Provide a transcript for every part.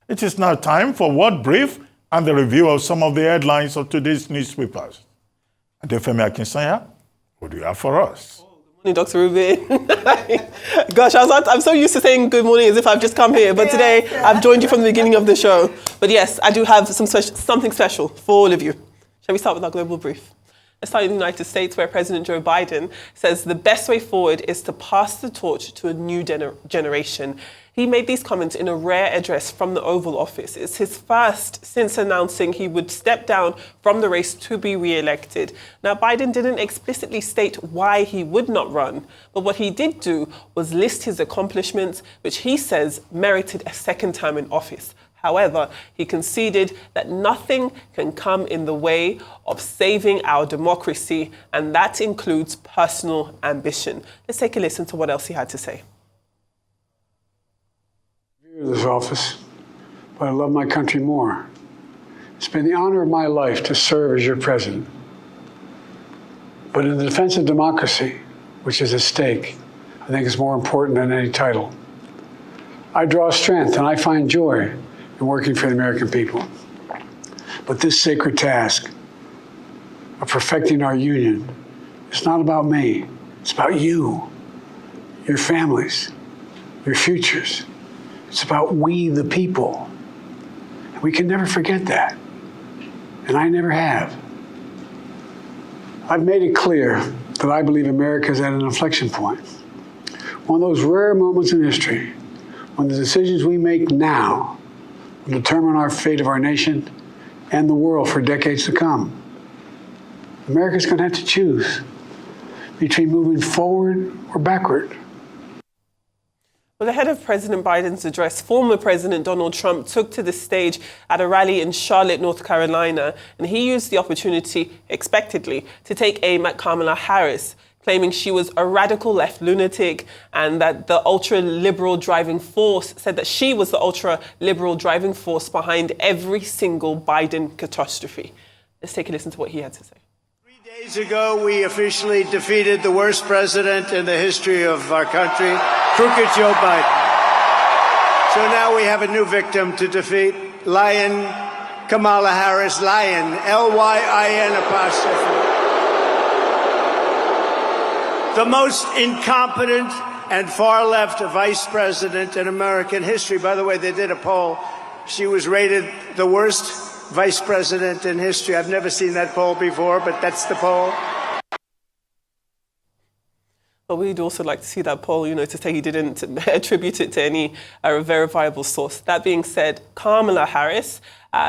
It is now time for Word Brief and the review of some of the headlines of today's newspapers. Adefemi Akinsanya, what do you have for us? Good morning, Dr. Ruben. Gosh, I'm so used to saying good morning as if I've just come here, but today I've joined you from the beginning of the show. But yes, I do have something special for all of you. Shall we start with our global brief? Let's start in the United States, where President Joe Biden says the best way forward is to pass the torch to a new generation. He made these comments in a rare address from the Oval Office. It's his first since announcing he would step down from the race to be re-elected. Now, Biden didn't explicitly state why he would not run, but what he did do was list his accomplishments, which he says merited a second term in office. However, he conceded that nothing can come in the way of saving our democracy, and that includes personal ambition. Let's take a listen to what else he had to say. This office, but I love my country more. It's been the honor of my life to serve as your president. But in the defense of democracy, which is at stake, I think it's more important than any title. I draw strength and I find joy in working for the American people. But this sacred task of perfecting our union is not about me. It's about you, your families, your futures. It's about we, the people. And we can never forget that. And I never have. I've made it clear that I believe America is at an inflection point. One of those rare moments in history when the decisions we make now will determine our fate of our nation and the world for decades to come. America's going to have to choose between moving forward or backward. Well, ahead of President Biden's address, former President Donald Trump took to the stage at a rally in Charlotte, North Carolina, and he used the opportunity, expectedly, to take aim at Kamala Harris, claiming she was a radical left lunatic and that the ultra-liberal driving force said that she was the ultra-liberal driving force behind every single Biden catastrophe. Let's take a listen to what he had to say. 3 days ago, we officially defeated the worst president in the history of our country, crooked Joe Biden. So now we have a new victim to defeat, Lion Kamala Harris, Lion, L-Y-I-N apostrophe. The most incompetent and far-left vice president in American history. By the way, they did a poll. She was rated the worst vice president in history. I've never seen that poll before, but that's the poll. But we'd also like to see that poll, to say he didn't attribute it to any verifiable source. That being said, Kamala Harris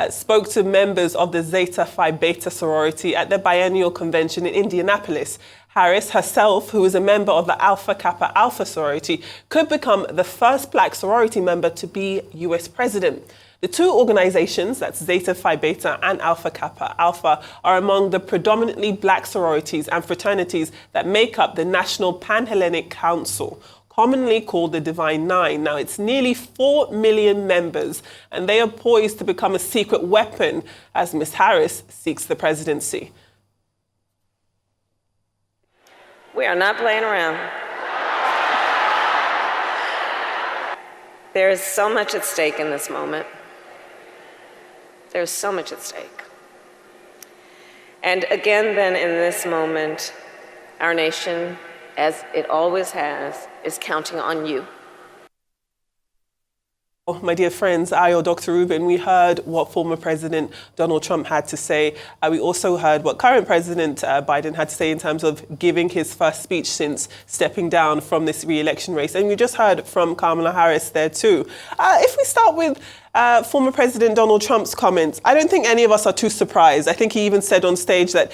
spoke to members of the Zeta Phi Beta sorority at the biennial convention in Indianapolis. Harris herself, who is a member of the Alpha Kappa Alpha sorority, could become the first black sorority member to be US president. The two organizations, that's Zeta Phi Beta and Alpha Kappa Alpha, are among the predominantly black sororities and fraternities that make up the National Pan-Hellenic Council, commonly called the Divine Nine. Now, it's nearly 4 million members, and they are poised to become a secret weapon as Ms. Harris seeks the presidency. We are not playing around. There is so much at stake in this moment. There's so much at stake. And again, then, in this moment, our nation, as it always has, is counting on you. My dear friends, I or Dr. Ruben, we heard what former President Donald Trump had to say. We also heard what current President Biden had to say in terms of giving his first speech since stepping down from this re-election race. And we just heard from Kamala Harris there too. If we start with former President Donald Trump's comments, I don't think any of us are too surprised. I think he even said on stage that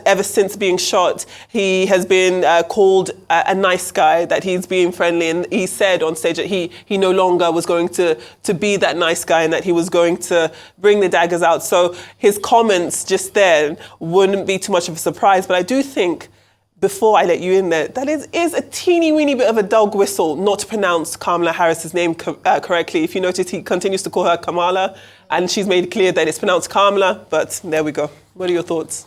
ever since being shot, he has been called a nice guy, that he's being friendly. And he said on stage that he no longer was going to be that nice guy and that he was going to bring the daggers out. So his comments just then wouldn't be too much of a surprise. But I do think, before I let you in there, that is a teeny weeny bit of a dog whistle not to pronounce Kamala Harris's name correctly. If you notice, he continues to call her Kamala, and she's made it clear that it's pronounced Kamala, but there we go. What are your thoughts?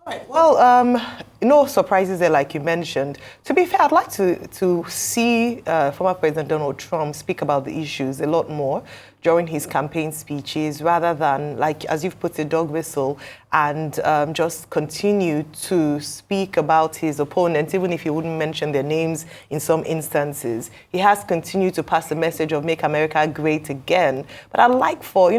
All right. Well, no surprises there, like you mentioned. To be fair, I'd like to see former President Donald Trump speak about the issues a lot more. during his campaign speeches, rather than, like, as you've put it, dog whistle, and just continue to speak about his opponents, even if he wouldn't mention their names in some instances. He has continued to pass the message of make America great again. But I'd like for,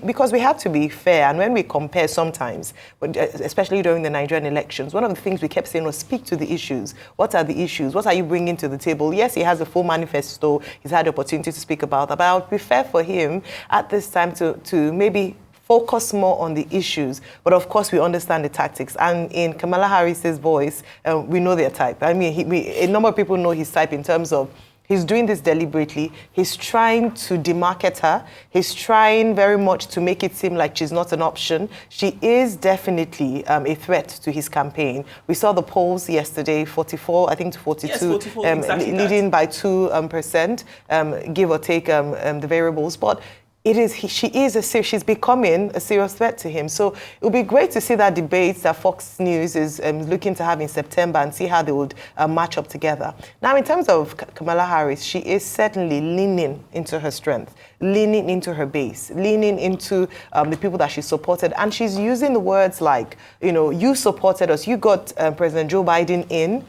because we have to be fair, and when we compare sometimes, especially during the Nigerian elections, one of the things we kept saying was speak to the issues. What are the issues? What are you bringing to the table? Yes, he has a full manifesto. He's had the opportunity to speak about that. But I would prefer for him at this time to maybe focus more on the issues, but of course we understand the tactics. And in Kamala Harris's voice, we know their type. I mean, a number of people know his type in terms of he's doing this deliberately. He's trying to demarket her. He's trying very much to make it seem like she's not an option. She is definitely a threat to his campaign. We saw the polls yesterday, 44, I think to 42, yes, 44, exactly leading by 2%, give or take the variables. But she's becoming a serious threat to him. So it would be great to see that debate that Fox News is looking to have in September and see how they would match up together. Now, in terms of Kamala Harris, she is certainly leaning into her strength, leaning into her base, leaning into the people that she supported. And she's using the words like, you supported us, you got President Joe Biden in,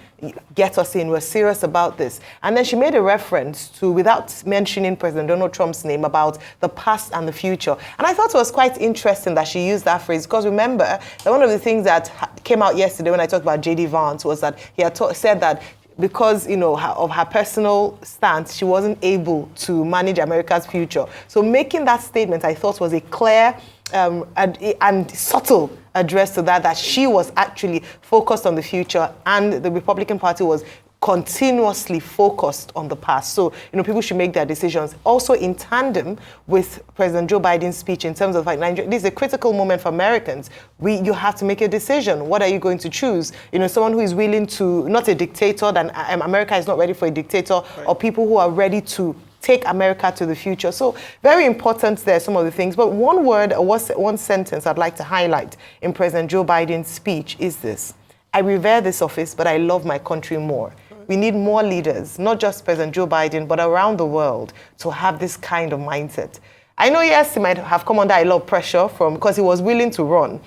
get us in, we're serious about this. And then she made a reference to, without mentioning President Donald Trump's name, about the past and the future. And I thought it was quite interesting that she used that phrase, because remember, that one of the things that came out yesterday when I talked about J.D. Vance was that he had said that because, of her personal stance, she wasn't able to manage America's future. So making that statement, I thought, was a clear and subtle address to that she was actually focused on the future, and the Republican Party was continuously focused on the past. So, people should make their decisions also in tandem with President Joe Biden's speech in terms of like Nigeria. This is a critical moment for Americans. You have to make a decision. What are you going to choose? Someone who is willing to, not a dictator, then America is not ready for a dictator, right, or people who are ready to take America to the future. So very important there, some of the things. But one word, or one sentence I'd like to highlight in President Joe Biden's speech is this: I revere this office, but I love my country more. We need more leaders, not just President Joe Biden, but around the world, to have this kind of mindset. I know, yes, he might have come under a lot of pressure because he was willing to run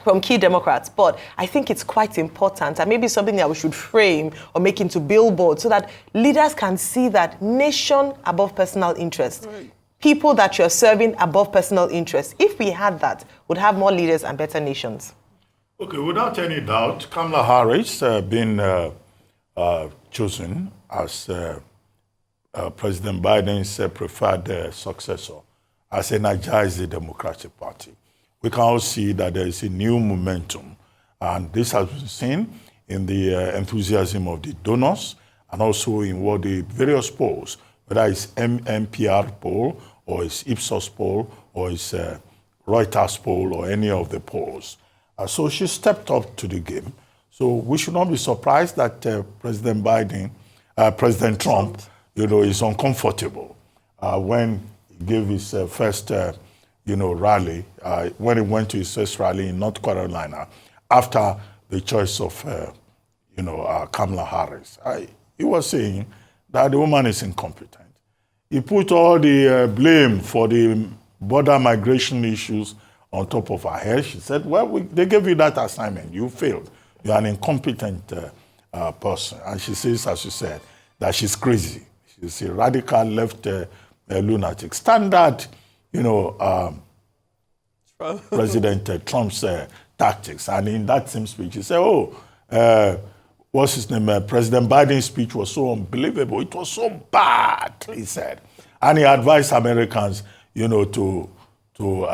from key Democrats, but I think it's quite important, and maybe something that we should frame or make into billboards so that leaders can see that nation above personal interest. Right. People that you're serving above personal interest. If we had that, we'd have more leaders and better nations. Okay, without any doubt, Kamala Harris being chosen as President Biden's preferred successor has energized the Democratic Party. We can all see that there is a new momentum, and this has been seen in the enthusiasm of the donors and also in what the various polls, whether it's NPR poll or it's Ipsos poll or it's Reuters poll or any of the polls. So she stepped up to the game. So we should not be surprised that President Trump, is uncomfortable when he gave his first rally, when he went to his first rally in North Carolina, after the choice of, Kamala Harris. He was saying that the woman is incompetent. He put all the blame for the border migration issues on top of her head. She said, well, they gave you that assignment. You failed. You're an incompetent person. And she says, as you said, that she's crazy. She's a radical left lunatic. Standard, President Trump's tactics. And in that same speech, he said, what's his name? President Biden's speech was so unbelievable. It was so bad, he said. And he advised Americans, to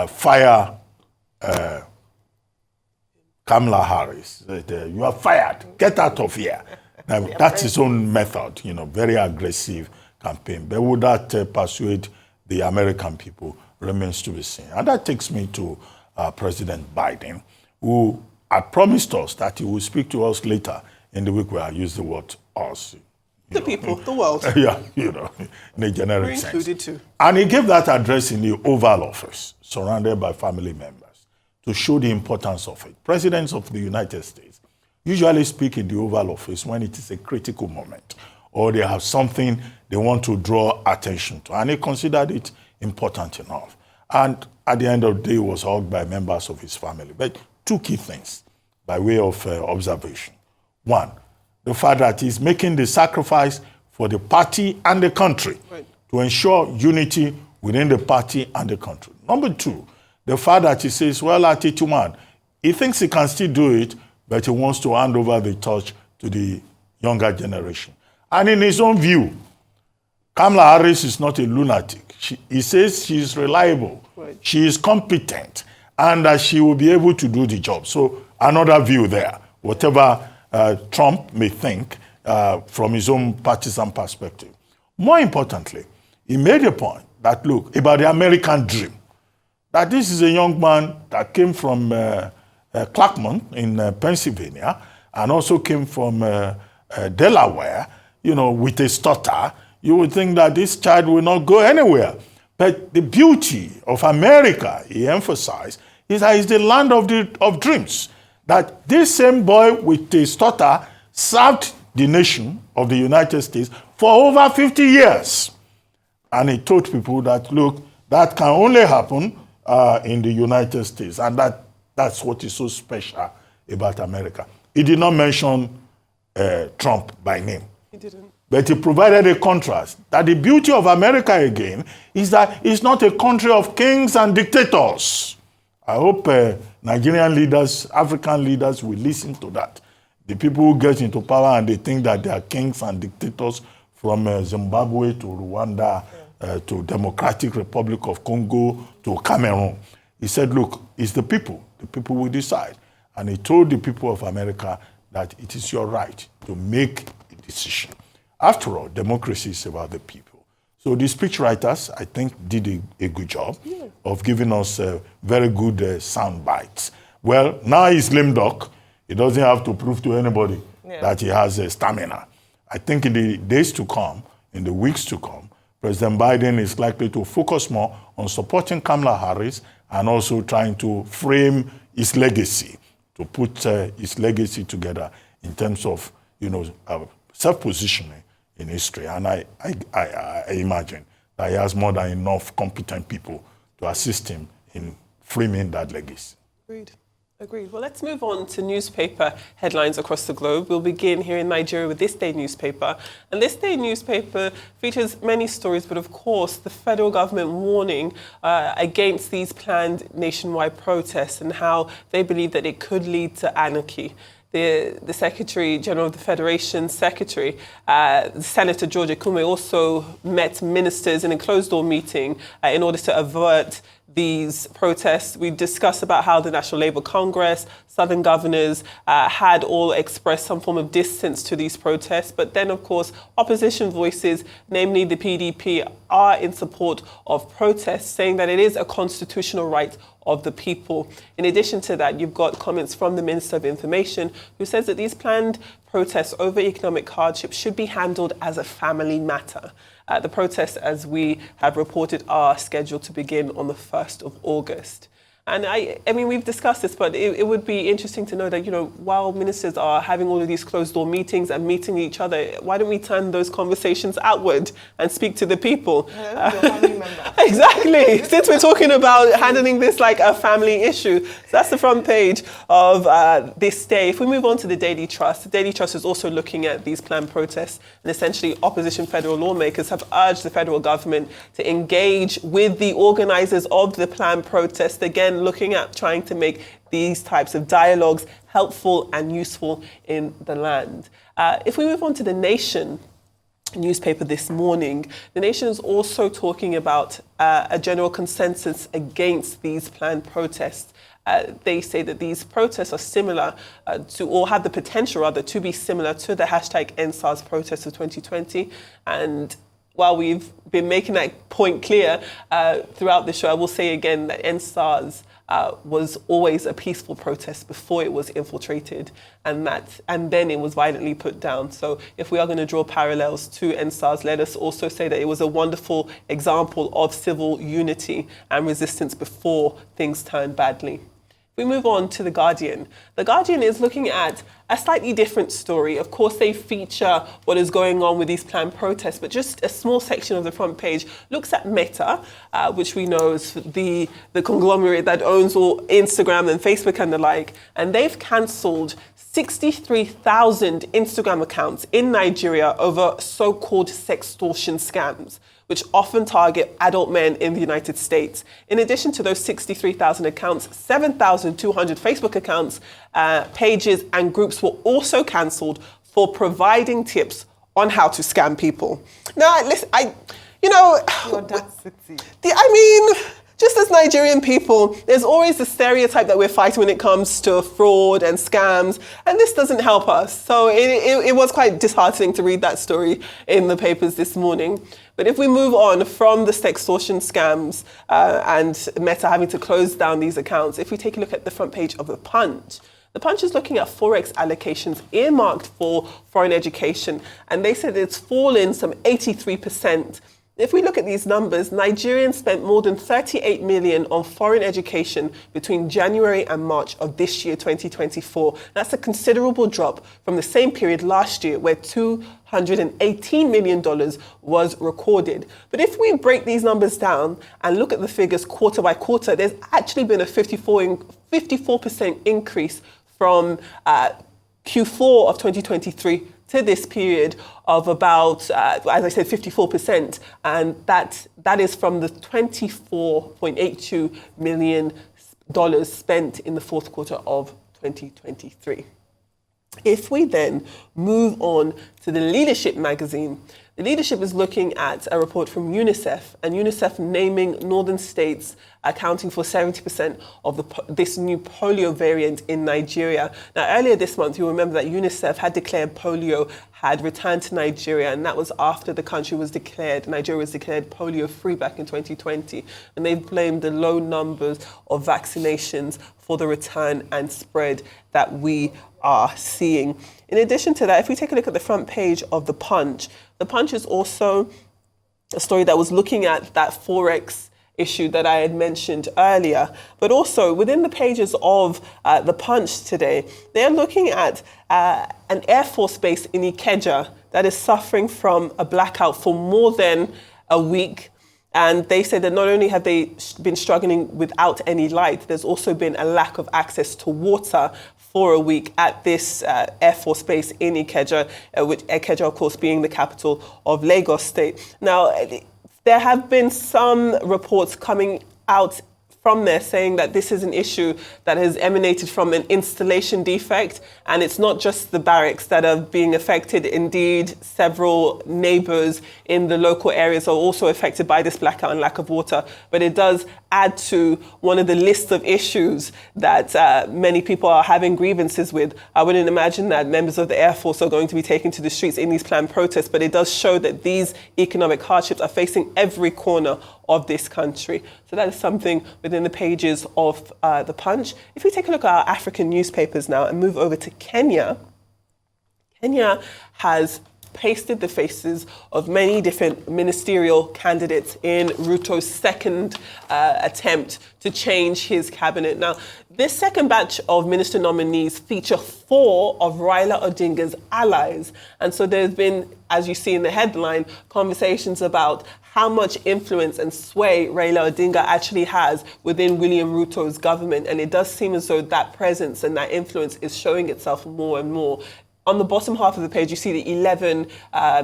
fire Kamala Harris. You are fired. Get out of here. Now, that's his own method, very aggressive campaign. But would that persuade the American people remains to be seen. And that takes me to President Biden, who had promised us that he will speak to us later in the week where I use the word us. The people, the world. Yeah, in a generic We're sense. included too. And he gave that address in the Oval Office, surrounded by family members, to show the importance of it. Presidents of the United States usually speak in the Oval Office when it is a critical moment, or they have something they want to draw attention to. And he considered it important enough. And at the end of the day, he was hugged by members of his family. But two key things by way of observation. One, the fact that he's making the sacrifice for the party and the country to ensure unity within the party and the country. Number two, the fact that he says, well, at 81, he thinks he can still do it, but he wants to hand over the torch to the younger generation. And in his own view, Kamala Harris is not a lunatic. He says she is reliable, she is competent, and that she will be able to do the job. So another view there, whatever Trump may think from his own partisan perspective. More importantly, he made a point that, look, about the American dream, that this is a young man that came from Clackmont in Pennsylvania and also came from Delaware, with a stutter. You would think that this child will not go anywhere. But the beauty of America, he emphasized, is that it's the land of dreams. That this same boy with a stutter served the nation of the United States for over 50 years. And he told people that, look, that can only happen in the United States. And that's what is so special about America. He did not mention Trump by name. He didn't. But he provided a contrast that the beauty of America, again, is that it's not a country of kings and dictators. I hope Nigerian leaders, African leaders will listen to that. The people who get into power and they think that they are kings and dictators, from Zimbabwe to Rwanda to Democratic Republic of Congo to Cameroon. He said, look, it's the people will decide. And he told the people of America that it is your right to make a decision. After all, democracy is about the people. So the speechwriters, I think, did a good job of giving us very good sound bites. Well, now he's lame duck. He doesn't have to prove to anybody that he has stamina. I think in the days to come, in the weeks to come, President Biden is likely to focus more on supporting Kamala Harris and also trying to frame his legacy, to put his legacy together in terms of, self-positioning in history. And I imagine that he has more than enough competent people to assist him in framing that legacy. Agreed. Well, let's move on to newspaper headlines across the globe. We'll begin here in Nigeria with This Day newspaper. And This Day newspaper features many stories, but of course, the federal government warning against these planned nationwide protests and how they believe that it could lead to anarchy. The Secretary General of the Federation Secretary, Senator George Akume, also met ministers in a closed-door meeting in order to avert these protests. We discussed about how the National Labour Congress, Southern governors had all expressed some form of distance to these protests. But then, of course, opposition voices, namely the PDP, are in support of protests, saying that it is a constitutional right of the people. In addition to that, you've got comments from the Minister of Information, who says that these planned protests over economic hardship should be handled as a family matter. The protests, as we have reported, are scheduled to begin on the 1st of August. And I mean, we've discussed this, but it would be interesting to know that, while ministers are having all of these closed-door meetings and meeting each other, why don't we turn those conversations outward and speak to the people? Exactly. Since we're talking about handling this like a family issue. So that's the front page of This Day. If we move on to the Daily Trust, the Daily Trust is also looking at these planned protests, and essentially opposition federal lawmakers have urged the federal government to engage with the organizers of the planned protests, again, looking at trying to make these types of dialogues helpful and useful in the land. If we move on to The Nation newspaper this morning, The Nation is also talking about a general consensus against these planned protests. They say that these protests are similar or have the potential, rather, to be similar to the hashtag #EndSARS protests of 2020. And while we've been making that point clear throughout the show, I will say again that #EndSARS was always a peaceful protest before it was infiltrated, and then it was violently put down. So if we are going to draw parallels to #EndSARS, let us also say that it was a wonderful example of civil unity and resistance before things turned badly. We move on to The Guardian. The Guardian is looking at a slightly different story. Of course, they feature what is going on with these planned protests, but just a small section of the front page looks at Meta, which we know is the conglomerate that owns all Instagram and Facebook and the like, and they've cancelled 63,000 Instagram accounts in Nigeria over so-called sextortion scams, which often target adult men in the United States. In addition to those 63,000 accounts, 7,200 Facebook accounts, pages and groups were also cancelled for providing tips on how to scam people. Now, listen, just as Nigerian people, there's always the stereotype that we're fighting when it comes to fraud and scams, and this doesn't help us. So it was quite disheartening to read that story in the papers this morning. But if we move on from the sextortion scams and Meta having to close down these accounts, if we take a look at the front page of The Punch is looking at Forex allocations earmarked for foreign education, and they said it's fallen some 83%. If we look at these numbers, Nigerians spent more than 38 million on foreign education between January and March of this year, 2024. That's a considerable drop from the same period last year, where $218 million was recorded. But if we break these numbers down and look at the figures quarter by quarter, there's actually been a 54% increase from Q4 of 2023 to this period of about, as I said, 54%. And that is from the $24.82 million spent in the fourth quarter of 2023. If we then move on to the Leadership magazine, the Leadership is looking at a report from UNICEF, and UNICEF naming northern states accounting for 70% of this new polio variant in Nigeria. Now, earlier this month, you'll remember that UNICEF had declared polio had returned to Nigeria, and that was after Nigeria was declared polio-free back in 2020. And they blamed the low numbers of vaccinations for the return and spread that we are seeing. In addition to that, if we take a look at the front page of The Punch is also a story that was looking at that Forex issue that I had mentioned earlier. But also within the pages of The Punch today, they're looking at an Air Force base in Ikeja that is suffering from a blackout for more than a week. And they said that not only have they been struggling without any light, there's also been a lack of access to water for a week at this Air Force base in Ikeja, which Ikeja, of course, being the capital of Lagos State. Now, there have been some reports coming out from there saying that this is an issue that has emanated from an installation defect, and it's not just the barracks that are being affected. Indeed, several neighbours in the local areas are also affected by this blackout and lack of water. But it does add to one of the lists of issues that many people are having grievances with. I wouldn't imagine that members of the Air Force are going to be taken to the streets in these planned protests, but it does show that these economic hardships are facing every corner of this country. So that is something within the pages of The Punch. If we take a look at our African newspapers now and move over to Kenya, Kenya has pasted the faces of many different ministerial candidates in Ruto's second attempt to change his cabinet. Now, this second batch of minister nominees feature 4 of Raila Odinga's allies. And so there's been, as you see in the headline, conversations about how much influence and sway Raila Odinga actually has within William Ruto's government. And it does seem as though that presence and that influence is showing itself more and more. On the bottom half of the page, you see the 11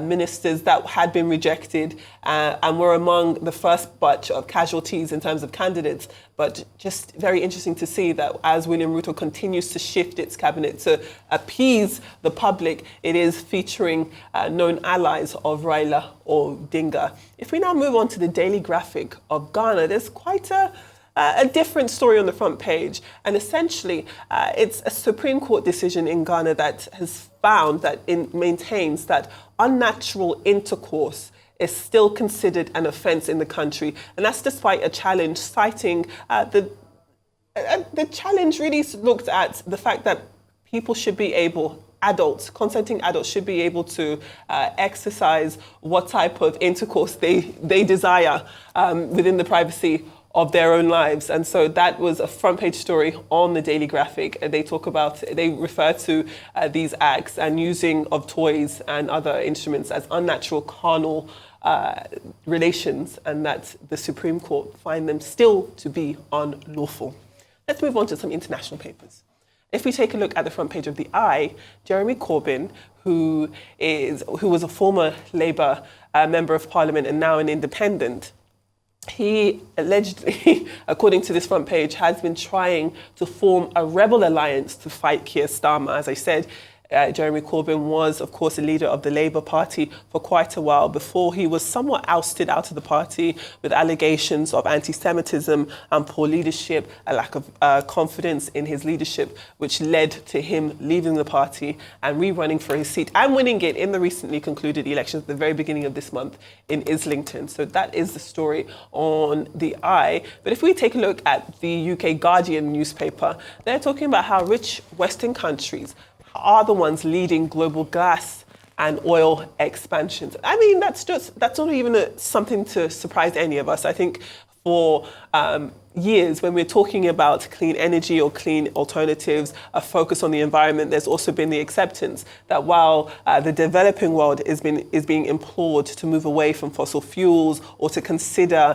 ministers that had been rejected and were among the first batch of casualties in terms of candidates. But just very interesting to see that as William Ruto continues to shift its cabinet to appease the public, it is featuring known allies of Raila Odinga. If we now move on to the Daily Graphic of Ghana, there's quite a different story on the front page. And essentially, it's a Supreme Court decision in Ghana that has found that it maintains that unnatural intercourse is still considered an offence in the country. And that's despite a challenge citing the challenge really looked at the fact that people should be able, consenting adults should be able to exercise what type of intercourse they desire within the privacy of their own lives. And so that was a front page story on the Daily Graphic. They refer to these acts and using of toys and other instruments as unnatural, carnal relations, and that the Supreme Court find them still to be unlawful. Let's move on to some international papers. If we take a look at the front page of the Eye, Jeremy Corbyn, who was a former Labour member of Parliament and now an independent, he allegedly, according to this front page, has been trying to form a rebel alliance to fight Keir Starmer. As I said, Jeremy Corbyn was, of course, a leader of the Labour Party for quite a while before he was somewhat ousted out of the party with allegations of anti-Semitism and poor leadership, a lack of confidence in his leadership, which led to him leaving the party and rerunning for his seat and winning it in the recently concluded elections at the very beginning of this month in Islington. So that is the story on the Eye. But if we take a look at the UK Guardian newspaper, they're talking about how rich Western countries are the ones leading global gas and oil expansions. I mean, that's not even something to surprise any of us. I think for years, when we're talking about clean energy or clean alternatives, a focus on the environment, there's also been the acceptance that while the developing world is being implored to move away from fossil fuels or to consider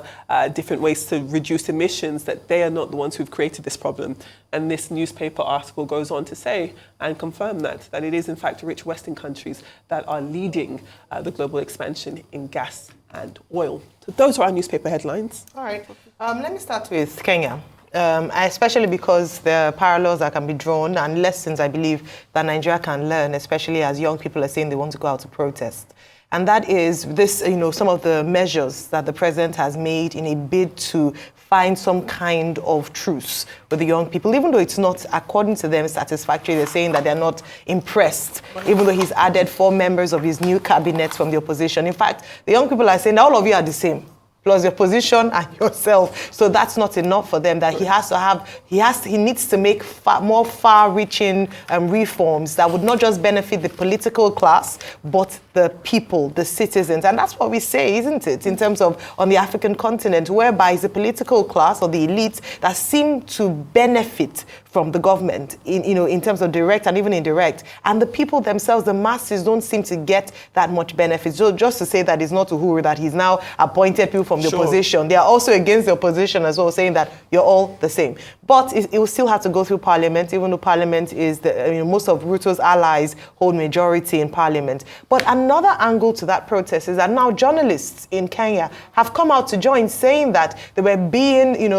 different ways to reduce emissions, that they are not the ones who've created this problem. And this newspaper article goes on to say and confirm that it is in fact rich Western countries that are leading the global expansion in gas and oil. So those are our newspaper headlines. All right. Let me start with Kenya, especially because there are parallels that can be drawn and lessons, I believe, that Nigeria can learn, especially as young people are saying they want to go out to protest. And that is this, some of the measures that the president has made in a bid to find some kind of truce with the young people, even though it's not, according to them, satisfactory. They're saying that they're not impressed, even though he's added 4 members of his new cabinet from the opposition. In fact, the young people are saying that all of you are the same, plus your position and yourself. So that's not enough for them, that he needs to make more far-reaching reforms that would not just benefit the political class, but the people, the citizens. And that's what we say, isn't it, in terms of on the African continent, whereby it's the political class or the elites that seem to benefit from the government in terms of direct and even indirect. And the people themselves, the masses, don't seem to get that much benefit. So just to say that it's not Uhuru, that he's now appointed people from the opposition. They are also against the opposition as well, saying that you're all the same. But it will still have to go through Parliament, even though Parliament is most of Ruto's allies hold majority in Parliament. But another angle to that protest is that now journalists in Kenya have come out to join, saying that they were being,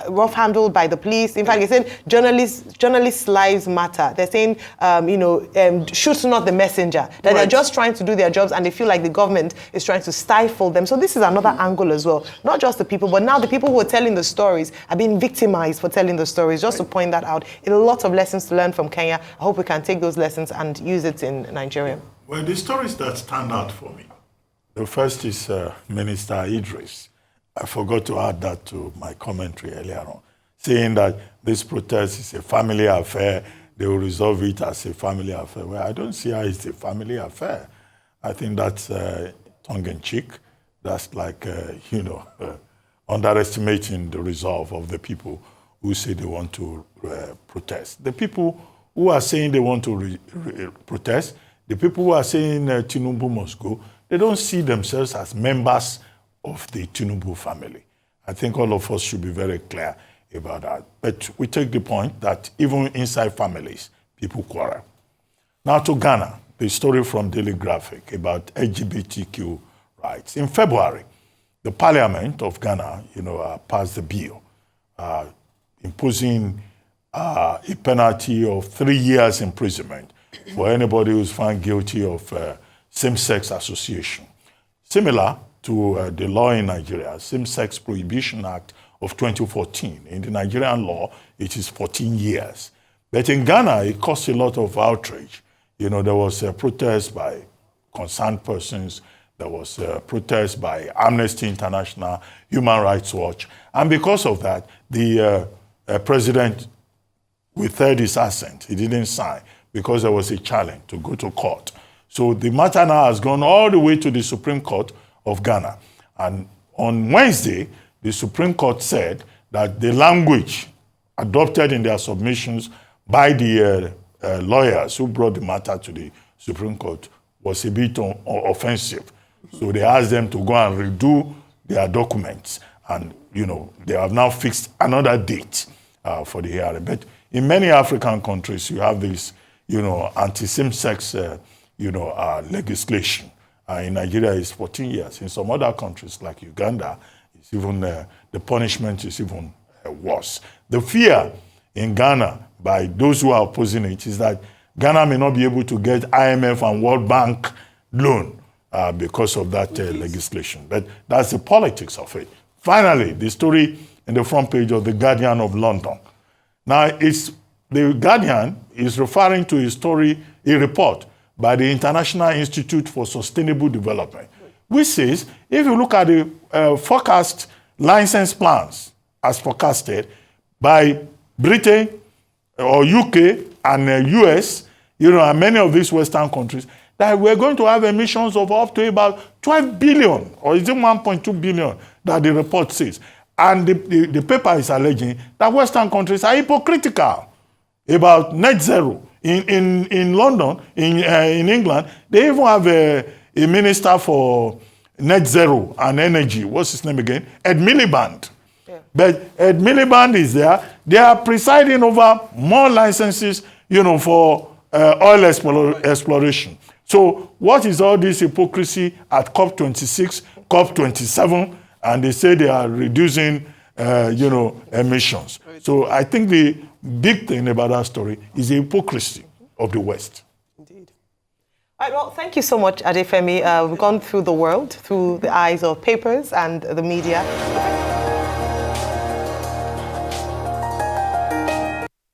rough handled by the police. In fact, they said journalists' lives matter. They're saying, shoot not the messenger. That they're just trying to do their jobs, and they feel like the government is trying to stifle them. So this is another angle as well. Not just the people, but now the people who are telling the stories are being victimized for telling the stories. Just to point that out, a lot of lessons to learn from Kenya. I hope we can take those lessons and use it in Nigeria. Well, the stories that stand out for me, the first is Minister Idris. I forgot to add that to my commentary earlier on, saying that this protest is a family affair. They will resolve it as a family affair. Well, I don't see how it's a family affair. I think that's tongue-in-cheek. That's like, underestimating the resolve of the people who say they want to protest. The people who are saying they want to protest, the people who are saying Tinubu must go, they don't see themselves as members of the Tinubu family. I think all of us should be very clear about that. But we take the point that even inside families, people quarrel. Now to Ghana, the story from Daily Graphic about LGBTQ rights. In February, the Parliament of Ghana, passed a bill imposing a penalty of 3 years imprisonment for anybody who's found guilty of same-sex association. Similar to the law in Nigeria, Same-Sex Prohibition Act of 2014. In the Nigerian law, it is 14 years. But in Ghana, it caused a lot of outrage. There was a protest by concerned persons. There was a protest by Amnesty International, Human Rights Watch. And because of that, the president withheld his assent. He didn't sign because there was a challenge to go to court. So the matter now has gone all the way to the Supreme Court of Ghana. And on Wednesday, the Supreme Court said that the language adopted in their submissions by the lawyers who brought the matter to the Supreme Court was a bit offensive. So they asked them to go and redo their documents. And, they have now fixed another date for the hearing. But in many African countries, you have this, anti-same-sex, legislation. In Nigeria, it's 14 years. In some other countries, like Uganda, it's even, the punishment is even worse. The fear in Ghana by those who are opposing it is that Ghana may not be able to get IMF and World Bank loan because of that legislation. But that's the politics of it. Finally, the story in the front page of The Guardian of London. Now, The Guardian is referring to a report by the International Institute for Sustainable Development, which says, if you look at the forecast license plans as forecasted by Britain or UK and US, and many of these Western countries, that we're going to have emissions of up to about 12 billion, or is it 1.2 billion that the report says. And the paper is alleging that Western countries are hypocritical about net zero. In London, in England, they even have a minister for net zero and energy. What's his name again? Ed Miliband. Yeah. But Ed Miliband is there. They are presiding over more licenses, for oil exploration. So what is all this hypocrisy at COP26, COP27, and they say they are reducing, emissions. So I think the big thing about that story is the hypocrisy of the West. Indeed. All right, well, thank you so much, Adefemi. We've gone through the world, through the eyes of papers and the media.